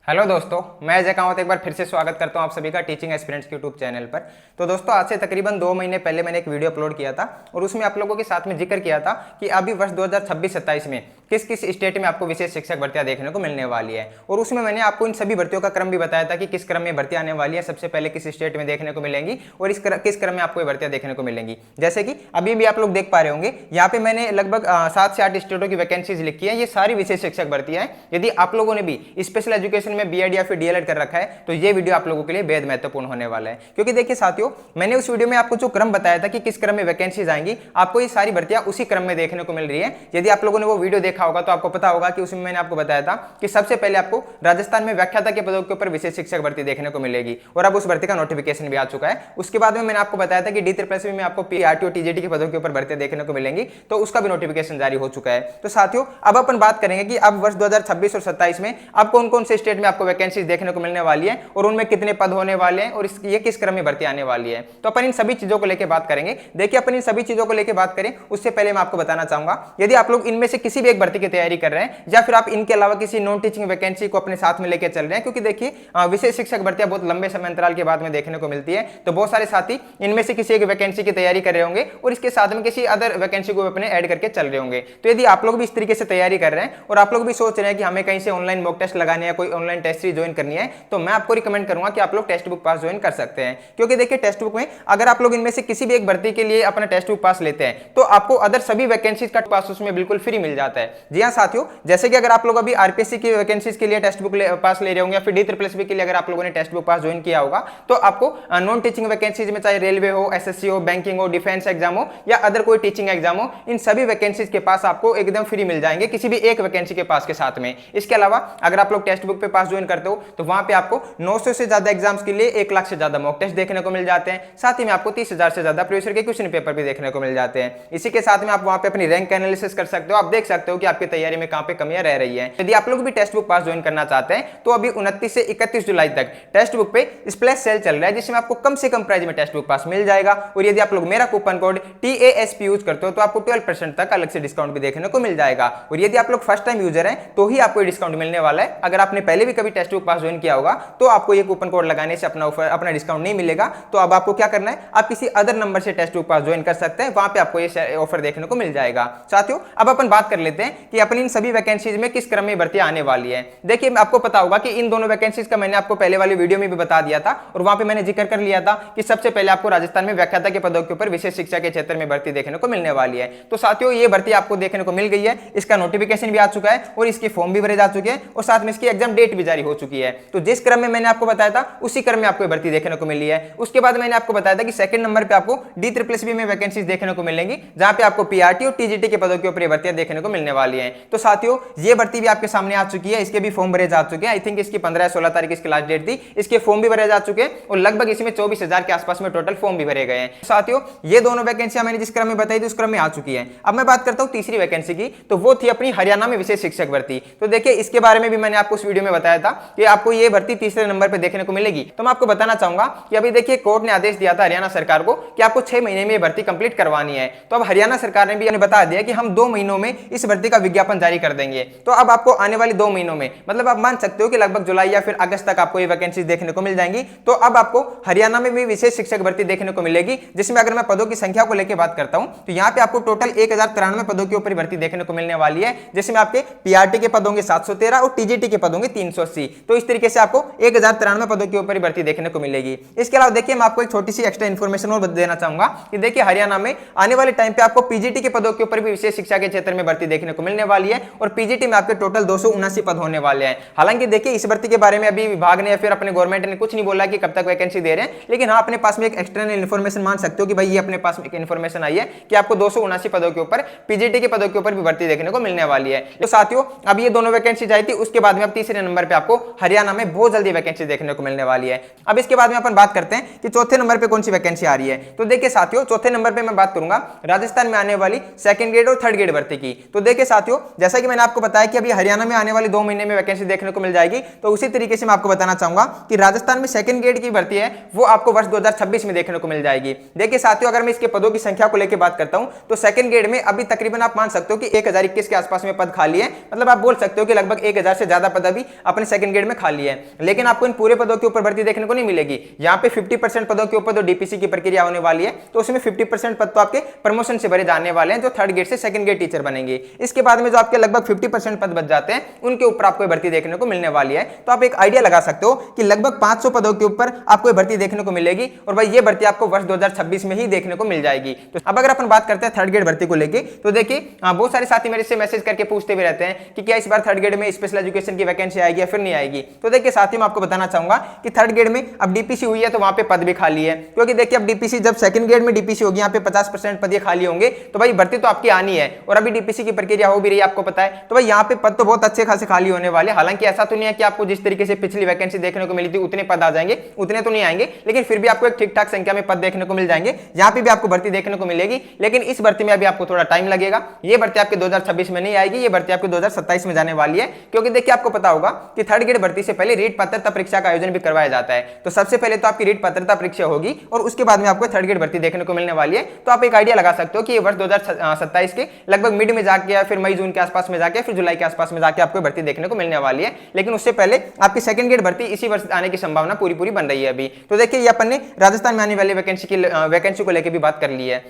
Hello दोस्तों, मैं अजय कामत एक बार फिर से स्वागत करता हूं आप सभी का टीचिंग एस्पिरेंट्स के यूट्यूब चैनल पर। तो दोस्तों, आज से तकरीबन 2 महीने पहले मैंने एक वीडियो अपलोड किया था और उसमें आप लोगों के साथ में जिक्र किया था कि अभी वर्ष 2026-27 में किस किस स्टेट में आपको विशेष शिक्षक भर्तियां देखने को मिलने वाली है। और उसमें मैंने आपको इन सभी भर्तियों का क्रम भी बताया था कि किस क्रम में भर्ती आने वाली है, सबसे पहले किस स्टेट में देखने को मिलेंगी और किस क्रम में आपको ये भर्तियां देखने को मिलेंगी। जैसे कि अभी भी आप लोग देख पा रहे होंगे, यहाँ पे मैंने लगभग 7 से 8 स्टेटों की वैकेंसीज लिखी है। ये सारी विशेष शिक्षक भर्तियां हैं। यदि आप लोगों ने भी स्पेशल एजुकेशन में बीएड या फिर डीएलएड कर रखा है तो ये वीडियो आप लोगों के लिए बेहद महत्वपूर्ण होने वाला है। क्योंकि देखिए साथियों, मैंने उस वीडियो में आपको जो क्रम बताया था कि किस क्रम में वैकेंसीज आएंगी, आपको ये सारी भर्तियां उसी क्रम में देखने को मिल रही है। यदि आप लोगों ने वो वीडियो देखा होगा तो आपको पता होगा कि उसमें मैंने आपको बताया था कि सबसे पहले आपको राजस्थान में व्याख्याता के पदों के ऊपर विशेष शिक्षक भर्ती देखने को मिलेगी और अब उस भर्ती का नोटिफिकेशन भी आ चुका है। उसके बाद में मैंने आपको बताया था कि D++ में आपको पीआरटी और टीजीटी के पदों के ऊपर भर्तियां देखने को मिलेंगी, तो उसका भी नोटिफिकेशन जारी हो चुका है। तो साथियों, अब अपन बात करेंगे कि अब वर्ष 2026 और 27 में अब कौन कौन से स्टेट में आपको वैकेंसीज देखने को मिलने वाली है और उनमें कितने पद होने वाले हैं और ये किस क्रम में भर्ती आने वाली है। तो अपन इन सभी चीजों को लेकर बात करेंगे। देखिए, अपन इन सभी चीजों को लेकर बात करें उससे पहले मैं आपको बताना चाहूंगा, यदि आप लोग इनमें से किसी भी एक भर्ती की तैयारी कर रहे हैं या फिर आप इनके अलावा किसी नॉन टीचिंग वैकेंसी को अपने साथ में लेकर चल रहे हैं, क्योंकि देखिए विशेष शिक्षक भर्तियां बहुत लंबे समय अंतराल के बाद में देखने को मिलती है, तो बहुत सारे साथी इनमें से किसी एक वैकेंसी की तैयारी कर रहे होंगे और इसके साथ में किसी अदर वैकेंसी को अपने ऐड करके चल रहे होंगे। तो यदि आप लोग भी इस तरीके से तैयारी कर रहे हैं और आप लोग भी सोच रहे हैं कि हमें कहीं से ऑनलाइन मॉक टेस्ट लगाने या कोई ऑनलाइन टेस्ट सीरीज ज्वाइन करनी है, तो मैं आपको रिकमेंड करूंगा कि आप लोग टेक्स्ट बुक पास ज्वाइन कर सकते हैं। क्योंकि देखिए, टेक्स्ट बुक में अगर आप लोग इनमें से किसी भी एक भर्ती के लिए अपना टेक्स्ट बुक पास लेते हैं तो आपको अदर सभी वैकेंसीज का पास उसमें बिल्कुल फ्री मिल जाता है। जी हां साथियों, जैसे कि अगर आप लोग अभी आरपीएससी की वैकेंसीज के लिए टेक्स्ट बुक पास ले रहे होंगे या फिर D++ के लिए अगर आप लोगों ने टेक्स्ट बुक पास ज्वाइन किया होगा, तो आपको नॉन टीचिंग वैकेंसीज में चाहे रेलवे हो, एसएससी हो, बैंकिंग हो, डिफेंस एग्जाम हो या अदर कोई टीचिंग एग्जाम हो, इन सभी वैकेंसीज के पास आपको एकदम फ्री मिल जाएंगे किसी भी एक वैकेंसी के पास के साथ में। इसके अलावा अगर आप लोग टेक्स्ट बुक पे पास ज्वाइन करते हो तो वहां पे आपको 900 से ज्यादा एग्जाम्स के लिए 1 लाख से ज्यादा मॉक टेस्ट देखने को मिल जाते हैं। साथ ही में आपको 30,000 से ज्यादा प्रीवियस ईयर के क्वेश्चन पेपर भी देखने को मिल जाते हैं। इसी के साथ में आप वहां पे अपनी रैंक एनालिसिस कर सकते हो। आप देख सकते हो कि आपकी तैयारी में कहां पे कमियां रह रही है। यदि आप लोग भी टेक्स्ट बुक पास ज्वाइन करना चाहते हैं तो अभी 29 से 31 जुलाई तक टेक्स्ट बुक पे स्प्लैश सेल चल रहा है, जिसमें आपको कम से कम प्राइस में टेक्स्ट बुक पास मिल जाएगा। और यदि आप लोग मेरा कूपन कोड TASP यूज करते हो तो आपको 12% तक अलग से डिस्काउंट भी देखने को मिल जाएगा। और यदि आप लोग फर्स्ट टाइम यूजर हैं तो ही आपको डिस्काउंट मिलने वाला है। अगर आपने पहले भी कभी टेक्स्ट बुक पास ज्वाइन किया होगा तो आपको ये कूपन कोड लगाने से अपना डिस्काउंट नहीं मिलेगा। तो अब आपको क्या करना है, आप किसी अदर नंबर से टेक्स्ट बुक पास ज्वाइन कर सकते हैं, वहां पे आपको ये ऑफर देखने को मिल जाएगा। साथियों, अब अपन बात कर लेते हैं कि अपन इन सभी वैकेंसीज में किस क्रम में भर्ती आने वाली है। देखिए, आपको पता होगा कि इन दोनों वैकेंसीज का मैंने आपको पहले वाली वीडियो में भी बता दिया था और वहां पे मैंने जिक्र कर लिया था कि सबसे पहले आपको राजस्थान में व्याख्याता के पदों के ऊपर विशेष शिक्षा के क्षेत्र में भर्ती देखने को मिलने वाली है। तो साथियों, ये भर्ती आपको देखने को मिल गई है, इसका नोटिफिकेशन भी आ चुका है और इसके फॉर्म भी भरे जा चुके हैं और साथ में इसकी एग्जाम डेट भी जारी हो चुकी है। तो जिस क्रम में मैंने आपको बताया था उसी क्रम में आपको भर्ती देखने को मिली है। उसके बाद मैंने आपको बताया था कि सेकंड नंबर पे आपको D++ में वैकेंसीज देखने को मिलेंगी, जहां पे आपको पीआरटी और टीजीटी के पदों के ऊपर भर्तियां देखने को मिलने वाली हैं। तो साथियों, ये भर्ती भी आपके सामने आ चुकी है, इसके भी फॉर्म भरे जा चुके हैं। आई थिंक इसकी 15 या 16 तारीख इसकी लास्ट डेट थी, इसके फॉर्म भी भरे जा चुके हैं और लगभग इसमें 24,000 के आसपास में टोटल फॉर्म भी भरे गए हैं। साथियों, ये दोनों वैकेंसियां मैंने जिस क्रम में बताई थी उस क्रम में आ चुकी है। अब मैं बात करता हूं तीसरी वैकेंसी की, तो वो थी अपनी हरियाणा में विशेष शिक्षक भर्ती। तो देखिए, इसके बारे में भी मैंने आपको उस वीडियो में बताया था कि आपको ये भर्ती तीसरे नंबर पर देखने को मिलेगी। तो मैं आपको बताना चाहूंगा कि अभी देखिए, कोर्ट ने आदेश दिया था हरियाणा सरकार को कि आपको 6 महीने में भर्ती कंप्लीट करवानी है। तो अब हरियाणा सरकार ने भी बता दिया कि हम 2 महीनों में इस भर्ती का विज्ञापन जारी कर देंगे। तो अब आपको आने वाली 2 महीनों में, मतलब आप मान सकते हो कि लगभग जुलाई या फिर अगस्त तक आपको ये वैकेंसी देखने को मिल जाएंगी। तो अब आपको हरियाणा में भी विशेष शिक्षक भर्ती देखने को मिलेगी, जिसमें अगर मैं पदों की संख्या को लेकर बात करता हूं तो यहाँ पे आपको टोटल 1093 पदों के ऊपर भर्ती देखने को मिलने वाली है, जिसमें आपके पीआरटी के पद होंगे 713 और टीजीटी के पद होंगे 380। तो इस तरीके से आपको 1093 पदों के ऊपर भर्ती देखने को मिलेगी। इसके अलावा देखिए, मैं आपको एक छोटी सी एक्स्ट्रा इन्फॉर्मेशन और देना चाहूंगा कि देखिए, हरियाणा में आने वाले टाइम पे आपको पीजीटी के पदों के ऊपर भी विशेष शिक्षा के क्षेत्र में भर्ती देखने को मिलने वाली है और पीजीटी में आपके टोटल 279 पद होने वाले हैं। हालांकि देखिए, इस भर्ती के बारे में अभी विभाग ने या फिर अपने गवर्नमेंट ने कुछ नहीं बोला कि कब तक वैकेंसी दे रहे हैं, लेकिन हाँ, अपने पास में एक एक्सटर्नल इन्फॉर्मेशन मान सकते हो कि भाई ये अपने पास में एक इन्फॉर्मेशन आई है कि आपको 279 पदों के ऊपर पीजीटी के पदों के ऊपर भी भर्ती देखने को मिलने वाली है। तो साथियों, अब ये दोनों वैकेंसी आई थी, उसके बाद में अब तीसरे नंबर पे आपको हरियाणा में बहुत जल्दी वैकेंसी देखने को मिलने वाली है। अब इसके बाद में अपन बात करते हैं कि चौथे नंबर पे कौन सी वैकेंसी आ रही है। तो देखिए साथियों, चौथे नंबर पे मैं बात करूंगा राजस्थान में आने वाली सेकंड ग्रेड और थर्ड ग्रेड भर्ती की। तो देखिए साथियों, जैसा कि मैंने आपको बताया कि अभी हरियाणा में आने वाली 2 महीने में वैकेंसी देखने को मिल जाएगी, तो उसी तरीके से मैं आपको बताना चाहूंगा कि राजस्थान में सेकंड ग्रेड की भर्ती है वो आपको वर्ष 2026 में देखने को मिल जाएगी। देखिए साथियों, अगर मैं इसके पदों की संख्या को लेकर बात करता हूं तो सेकंड ग्रेड में अभी तकरीबन आप मान सकते हो कि 1021 के आसपास में पद खाली है। मतलब आप बोल सकते हो कि लगभग 1000 से ज्यादा पद अभी अपने सेकंड ग्रेड में खाली है। लेकिन आपको इन पूरे पदों के ऊपर भर्ती देखने को नहीं मिलेगी। यहाँ पे 50% पदों के ऊपर जो डीपीसी की प्रक्रिया होने वाली है, तो उसमें 50% पद तो आपके प्रमोशन से भरे जाने वाले हैं, जो थर्ड ग्रेड से सेकंड ग्रेड टीचर बनेंगे। इसके बाद में जो आपके लगभग 50% पद बच जाते हैं, उनके ऊपर आपको भर्ती देखने को मिलने वाली है। तो आप एक आइडिया लगा सकते हो कि लगभग 500 पदों के ऊपर आपको भर्ती देखने को मिलेगी, और भाई ये भर्ती आपको वर्ष 2026 में ही देखने को मिल जाएगी। तो अब अगर अपन बात करते हैं थर्ड ग्रेड भर्ती को लेके, तो देखिए बहुत सारे साथी मेरे से मैसेज करके पूछते भी रहते हैं कि क्या इस बार थर्ड ग्रेड में स्पेशल एजुकेशन की वैकेंसी आएगी या फिर नहीं आएगी। तो देखिए साथियों, मैं आपको बताना चाहूंगा कि थर्ड ग्रेड में अब डीपीसी हुई है तो वहां पे पद भी खाली है, क्योंकि देखिए अब डीपीसी जब सेकंड ग्रेड में डीपीसी होगी, यहाँ पे 50% पद ये खाली होंगे, तो भाई भर्ती तो आपकी आनी है, और अभी डीपीसी की प्रक्रिया हो भी रही है, आपको पता है। तो भाई यहाँ पे पद तो बहुत अच्छे खासे खाली होने वाले। हालांकि ऐसा तो नहीं है कि आपको जिस तरीके से पिछली वैकेंसी देखने को मिली थी उतने पद आ जाएंगे, उतने तो नहीं आएंगे, लेकिन फिर भी आपको एक ठीक ठाक संख्या में पद देखने को मिल जाएंगे। यहाँ पे भी आपको भर्ती देखने को मिलेगी, लेकिन इस भर्ती में अभी आपको थोड़ा टाइम लगेगा। ये भर्ती आपके 2026 में नहीं आएगी, ये भर्ती आपके 2027 में जाने वाली है। क्योंकि देखिए आपको पता होगा कि थर्ड ग्रेड भर्ती से पहले रीट पात्रता परीक्षा का आयोजन भी करवाया जाता है। तो सबसे पहले तो आपकी रीट पात्रता परीक्षा होगी, और उसके बाद में आपको थर्ड ग्रेड भर्ती देखने को मिलने वाली है। तो आप एक आइडिया लगा सकते हो कि ये वर्ष 2027 के लगभग मिड में जाके या फिर मई जून के आसपास में जाके फिर जुलाई के आसपास में जाके आपको भर्ती देखने को मिलने वाली है। लेकिन उससे पहले आपकी सेकंड ग्रेड भर्ती इसी वर्ष आने की संभावना पूरी बन रही है अभी। तो देखिए ये अपन ने राजस्थान में आने वाली वैकेंसी को लेकर भी बात कर ली है।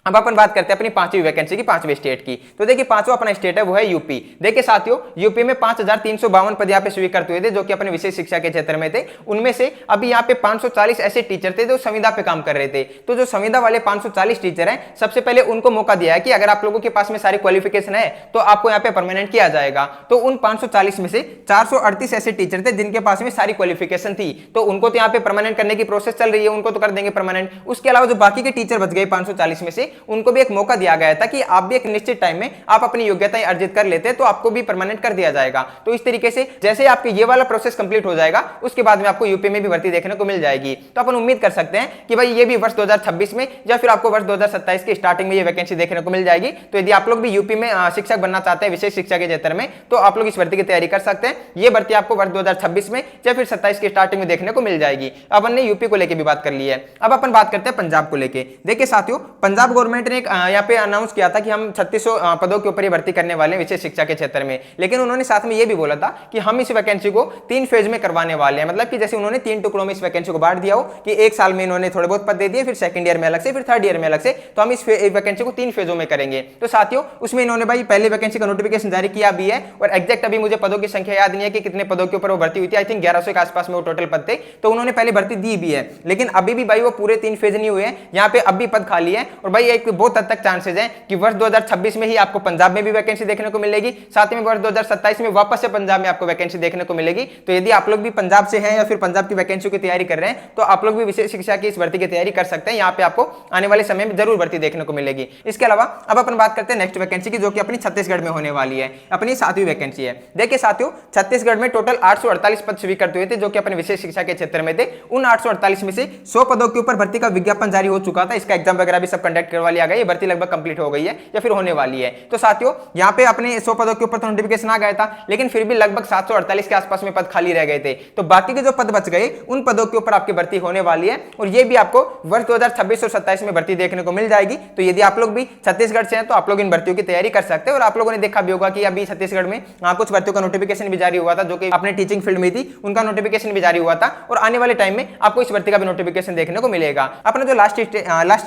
अब अपन बात करते हैं अपनी पांचवी वैकेंसी की, पांचवें स्टेट की। तो देखिए पांचवा अपना स्टेट है वो है यूपी। देखिए साथियों, यूपी में 5352 पद यहाँ पे स्वीकृत हुए थे, जो कि अपने विशेष शिक्षा के क्षेत्र में थे। उनमें से अभी यहाँ पे 540 ऐसे टीचर थे जो संविदा पे काम कर रहे थे। तो जो संविदा वाले 540 टीचर हैं, सबसे पहले उनको मौका दिया है कि अगर आप लोगों के पास में सारी क्वालिफिकेशन है तो आपको यहाँ पे परमानेंट किया जाएगा। तो उन 540 में से 438 ऐसे टीचर थे जिनके पास में सारी क्वालिफिकेशन थी, तो उनको तो यहाँ पे परमानेंट करने की प्रोसेस चल रही है, उनको तो कर देंगे परमानेंट। उसके अलावा जो बाकी के टीचर बच गए 540 में से, उनको भी एक मौका दिया गया था कि आप भी एक निश्चित टाइम में आप अपनी योग्यताएं अर्जित कर लेते तो आपको भी परमानेंट कर दिया जाएगा। तो इस तरीके से जैसे आपके ये वाला प्रोसेस कंप्लीट हो जाएगा, उसके बाद में आपको यूपी में भी भर्ती देखने को मिल जाएगी। तो अपन उम्मीद कर सकते हैं कि भाई ये भी वर्ष 2026 में या फिर आपको वर्ष 2027 की स्टार्टिंग में ये वैकेंसी देखने को मिल जाएगी। तो यदि आप लोग भी यूपी में शिक्षक बनना चाहते हैं विशेष शिक्षा के क्षेत्र में, तो आप लोग इस भर्ती की तैयारी कर सकते हैं। ये भर्ती आपको वर्ष 2026 में या फिर 27 की स्टार्टिंग में देखने को मिल जाएगी। अपन ने यूपी को लेकर भी बात कर ली है। अब अपन बात करते हैं पंजाब को लेकर। देखिए साथियों, पंजाब गवर्नमेंट ने यहाँ पे अनाउंस किया था कि हम 3600 पदों के ऊपर भर्ती करने वाले हैं विशेष शिक्षा के क्षेत्र में। लेकिन उन्होंने साथ में ये भी बोला था कि हम इस वैकेंसी को 3 फेज में करवाने वाले हैं। मतलब कि जैसे उन्होंने 3 टुकड़ों में इस वैकेंसी को बांट दिया हो कि एक साल में इन्होंने थोड़े बहुत पद दे दिए, फिर सेकंड ईयर में अलग से, फिर थर्ड ईयर में अलग से। तो हम इस वैकेंसी को 3 फेजों में करेंगे। तो साथियों, उसमें इन्होंने भाई पहले वैकेंसी का नोटिफिकेशन जारी किया भी है, और एग्जैक्ट अभी मुझे पदों की संख्या याद नहीं है कि कितने पदों के ऊपर वो भर्ती हुई थी। आई थिंक 1100 के आसपास में वो टोटल पद थे। तो उन्होंने पहले भर्ती दी भी है, लेकिन अभी भी भाई वो पूरे 3 फेज नहीं हुए हैं। यहाँ पे अब भी पद खाली है, और भाई एक बहुत हद तक चांसेस है कि वर्ष 2026 में ही आपको पंजाब में भी वैकेंसी देखने को मिलेगी, साथ में वर्ष 2027 में वापस से पंजाब में आपको वैकेंसी देखने को मिलेगी। तो यदि आप लोग भी पंजाब से हैं या फिर पंजाब की वैकेंसी की तैयारी कर रहे हैं, तो आप लोग भी विशेष शिक्षा की इस भर्ती की तैयारी कर सकते हैं। यहाँ पे आपको आने वाले समय में जरूर भर्ती देखने को मिलेगी। इसके अलावा अब अपन बात करते हैं नेक्स्ट वैकेंसी की, जो कि अपनी छत्तीसगढ़ में होने वाली है, अपनी 7वीं वैकेंसी है। देखिए साथियों, छत्तीसगढ़ में टोटल 848 पद स्वीकृत हुए थे, जो कि अपने विशेष शिक्षा के क्षेत्र में थे। उन 848 में से 100 पदों के ऊपर भर्ती का विज्ञापन जारी हो चुका था। इसका एग्जाम वगैरह भी सब कंडक्ट करवा लिया गया। ये भर्ती लगभग कंप्लीट हो गई है या फिर होने वाली है। तो साथियों, यहाँ पे अपने 100 पदों के ऊपर तो नोटिफिकेशन आ गया था, लेकिन फिर भी लगभग 748 के आसपास में पद खाली रह गए थे। तो बाकी के जो पद बच गए, उन पदों के ऊपर आपकी भर्ती होने वाली है, और ये भी आपको वर्ष 2026 और 27 में भर्ती देखने को मिल जाएगी। तो यदि आप लोग भी छत्तीसगढ़ से हैं, तो आप लोग इन भर्तियों की तैयारी कर सकते हैं। और आप लोगों ने देखा भी होगा कि अभी छत्तीसगढ़ में कुछ भर्तियों का नोटिफिकेशन भी जारी हुआ था, जो कि अपने टीचिंग फील्ड में थी, उनका नोटिफिकेशन भी जारी हुआ था। और आने वाले टाइम में आपको इस भर्ती का भी नोटिफिकेशन देखने को मिलेगा। अपना जो लास्ट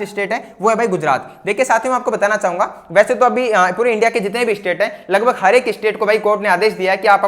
स्टेट है वो है भाई गुजरात। देखिए साथियों, मैं आपको बताना चाहूंगा, वैसे तो अभी पूरे इंडिया के जितने भी स्टेट हैं, लगभग हर एक स्टेट को भाई कोर्ट ने आदेश दिया है कि आप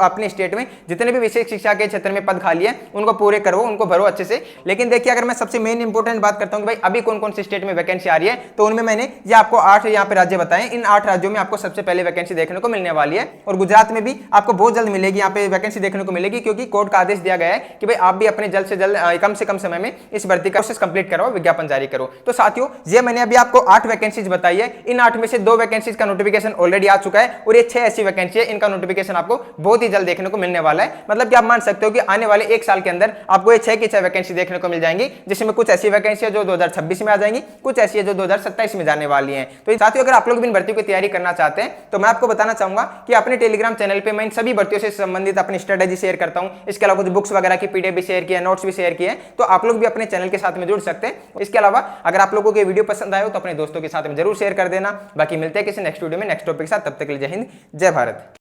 अपने स्टेट में जितने भी विशेष शिक्षा के क्षेत्र में पद खाली है, उनको पूरे करो, उनको भरो अच्छे से। लेकिन देखिए, अगर मैं सबसे मेन इंपॉर्टेंट बात करता हूं कि भाई अभी कौन कौन से स्टेट में वैकेंसी आ रही है, तो उनमें मैंने ये आपको 8 यहाँ पे राज्य बताए। इन 8 राज्यों में आपको सबसे पहले वैकेंसी देखने को मिलने वाली है, और गुजरात में भी आपको बहुत जल्द मिलेगी, यहाँ पे वैकेंसी देखने को मिलेगी, क्योंकि कोर्ट का आदेश दिया गया है कि भाई आप भी अपने जल्द से जल्द कम से कम समय में इस भर्ती का प्रोसेस कंप्लीट करो, विज्ञापन जारी करो। तो साथियों, ये मैंने अभी आपको 8 वैकेंसीज बताई है। इन 8 में से 2 वैकेंसीज का नोटिफिकेशन ऑलरेडी आ चुका है, और ये 6 ऐसी वैकेंसी है, इनका नोटिफिकेशन आपको बहुत ही जल्द देखने को मिलने वाला है। मतलब कि आप मान सकते हो कि आने वाले 1 साल के अंदर आपको ये 6 की 6 वैकेंसी देखने को मिल जाएंगी, जिसमें कुछ ऐसी वैकेंसी है जो 2026 में आ जाएंगी, कुछ ऐसी है जो 2027 में जाने वाली है। तो साथियों, अगर आप लोग भी इन भर्तियों की तैयारी करना चाहते हैं, तो मैं आपको बताना चाहूंगा कि अपने टेलीग्राम चैनल पे मैं इन सभी भर्तियों से संबंधित अपनी स्ट्रेटेजी शेयर करता हूं। इसके अलावा कुछ बुक्स वगैरह की पीडीएफ भी शेयर किया, नोट्स भी शेयर किए, तो आप लोग भी अपने चैनल के साथ में जुड़ सकते हैं। इसके अलावा अगर आप लोगों को वीडियो पसंद आए हो, तो अपने दोस्तों के साथ में जरूर शेयर कर देना। बाकी मिलते हैं किसी नेक्स्ट वीडियो में नेक्स्ट टॉपिक के साथ। तब तक के लिए जय हिंद, जय भारत।